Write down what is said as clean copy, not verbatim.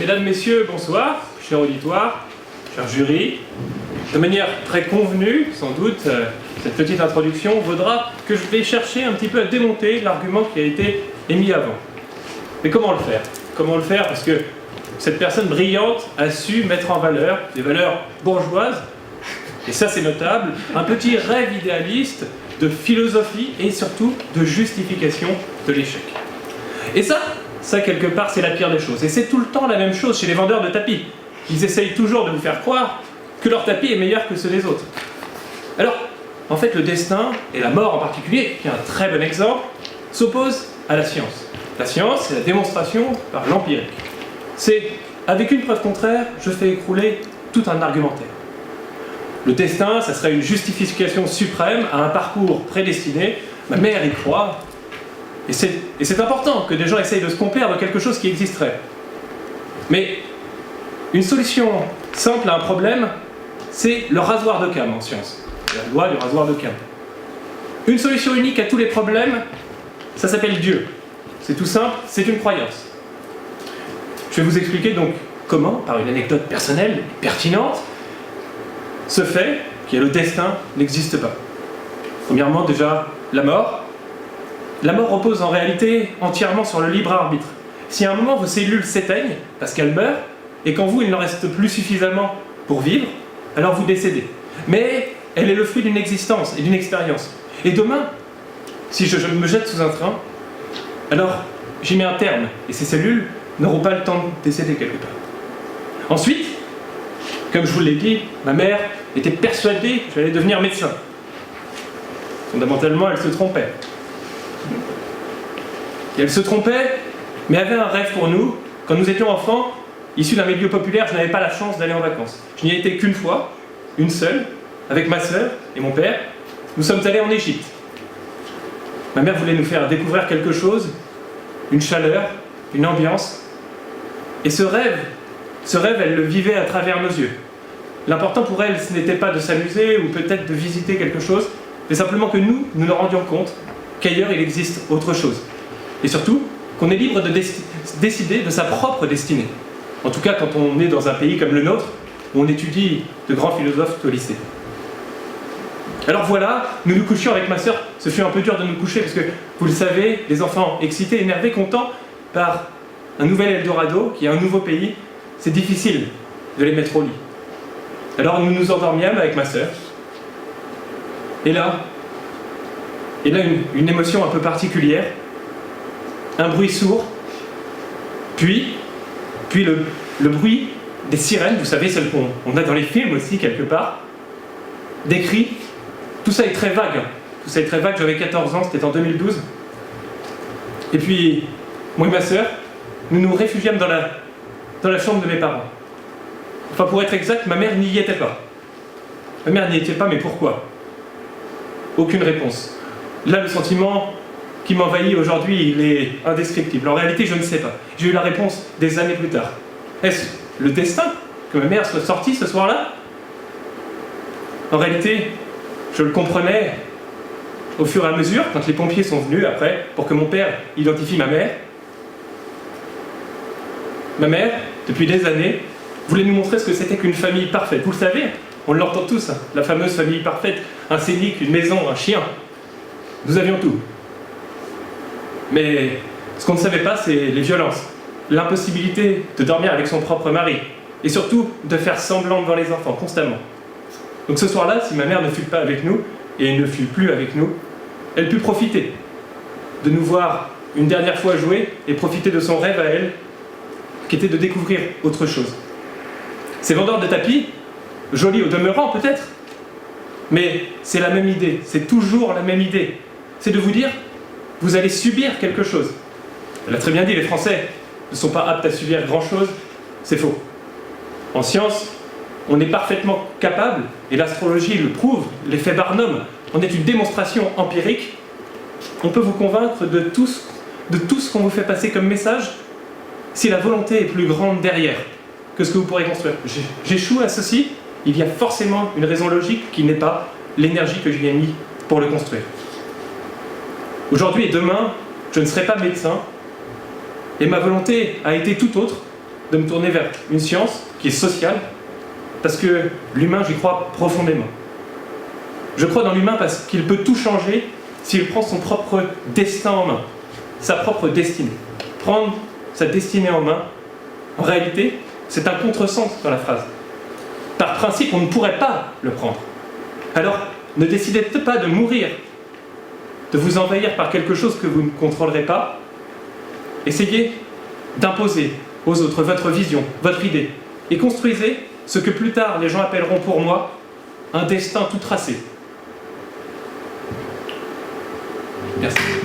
Mesdames, Messieurs, bonsoir, cher auditoire, cher jury. De manière très convenue, sans doute, cette petite introduction vaudra que je vais chercher un petit peu à démonter l'argument qui a été émis avant. Mais comment le faire? Comment le faire? Parce que cette personne brillante a su mettre en valeur des valeurs bourgeoises, et ça c'est notable, un petit rêve idéaliste de philosophie et surtout de justification de l'échec. Et ça quelque part c'est la pire des choses. Et c'est tout le temps la même chose chez les vendeurs de tapis. Ils essayent toujours de vous faire croire que leur tapis est meilleur que ceux des autres. Alors, en fait, le destin, et la mort en particulier, qui est un très bon exemple, s'opposent à la science. La science, c'est la démonstration par l'empirique. C'est, avec une preuve contraire, je fais écrouler tout un argumentaire. Le destin, ça serait une justification suprême à un parcours prédestiné. Ma mère y croit. Et c'est important que des gens essayent de se complaire de quelque chose qui existerait. Mais une solution simple à un problème, c'est le rasoir d'Occam en science. La loi du rasoir d'Occam. Une solution unique à tous les problèmes, ça s'appelle Dieu. C'est tout simple, c'est une croyance. Je vais vous expliquer donc comment, par une anecdote personnelle et pertinente, ce fait, qui est le destin, n'existe pas. Premièrement, déjà, la mort. La mort repose en réalité entièrement sur le libre arbitre. Si à un moment vos cellules s'éteignent, parce qu'elles meurent, et qu'en vous il n'en reste plus suffisamment pour vivre, alors vous décédez. Mais elle est le fruit d'une existence et d'une expérience. Et demain, si je me jette sous un train, alors j'y mets un terme, et ces cellules n'auront pas le temps de décéder quelque part. Ensuite, comme je vous l'ai dit, ma mère était persuadée que j'allais devenir médecin. Fondamentalement, elle se trompait. Et elle se trompait, mais avait un rêve pour nous. Quand nous étions enfants, issus d'un milieu populaire, je n'avais pas la chance d'aller en vacances. Je n'y ai été qu'une fois, une seule, avec ma sœur et mon père. Nous sommes allés en Égypte. Ma mère voulait nous faire découvrir quelque chose, une chaleur, une ambiance. Et ce rêve, elle le vivait à travers nos yeux. L'important pour elle, ce n'était pas de s'amuser ou peut-être de visiter quelque chose, mais simplement que nous nous rendions compte qu'ailleurs il existe autre chose. Et surtout, qu'on est libre de décider de sa propre destinée. En tout cas, quand on est dans un pays comme le nôtre, où on étudie de grands philosophes au lycée. Alors voilà, nous nous couchions avec ma sœur. Ce fut un peu dur de nous coucher, parce que, vous le savez, les enfants excités, énervés, contents par un nouvel Eldorado, qui est un nouveau pays, c'est difficile de les mettre au lit. Alors nous nous endormîmes avec ma sœur. Et là, une émotion un peu particulière, un bruit sourd, puis le bruit des sirènes, vous savez, celles qu'on a dans les films aussi quelque part, des cris, tout ça est très vague. Tout ça est très vague, j'avais 14 ans, c'était en 2012. Et puis, moi et ma sœur, nous nous réfugiâmes dans la chambre de mes parents. Enfin, pour être exact, ma mère n'y était pas. Ma mère n'y était pas, mais pourquoi? Aucune réponse. Là, le sentiment qui m'envahit aujourd'hui, il est indescriptible. En réalité, je ne sais pas. J'ai eu la réponse des années plus tard. Est-ce le destin que ma mère soit sortie ce soir-là? En réalité, je le comprenais au fur et à mesure, quand les pompiers sont venus après, pour que mon père identifie ma mère. Ma mère, depuis des années, voulait nous montrer ce que c'était qu'une famille parfaite. Vous le savez, on l'entend tous, hein, la fameuse famille parfaite, un scénic, une maison, un chien. Nous avions tout. Mais ce qu'on ne savait pas, c'est les violences, l'impossibilité de dormir avec son propre mari, et surtout de faire semblant devant les enfants, constamment. Donc ce soir-là, si ma mère ne fut pas avec nous, et ne fut plus avec nous, elle put profiter de nous voir une dernière fois jouer, et profiter de son rêve à elle, qui était de découvrir autre chose. Ces vendeurs de tapis, jolis au demeurant peut-être, mais c'est la même idée, c'est toujours la même idée. C'est de vous dire, vous allez subir quelque chose. Elle a très bien dit, les Français ne sont pas aptes à subir grand-chose, c'est faux. En science, on est parfaitement capable, et l'astrologie le prouve, l'effet Barnum, en est une démonstration empirique, on peut vous convaincre de tout ce qu'on vous fait passer comme message, si la volonté est plus grande derrière que ce que vous pourrez construire. J'échoue à ceci, il y a forcément une raison logique qui n'est pas l'énergie que j'y ai mis pour le construire. Aujourd'hui et demain, je ne serai pas médecin, et ma volonté a été tout autre, de me tourner vers une science qui est sociale, parce que l'humain, j'y crois profondément. Je crois dans l'humain parce qu'il peut tout changer s'il prend son propre destin en main, sa propre destinée. Prendre sa destinée en main, en réalité, c'est un contresens dans la phrase. Par principe, on ne pourrait pas le prendre. Alors, ne décidez pas de mourir, de vous envahir par quelque chose que vous ne contrôlerez pas. Essayez d'imposer aux autres votre vision, votre idée, et construisez ce que plus tard les gens appelleront pour moi un destin tout tracé. Merci.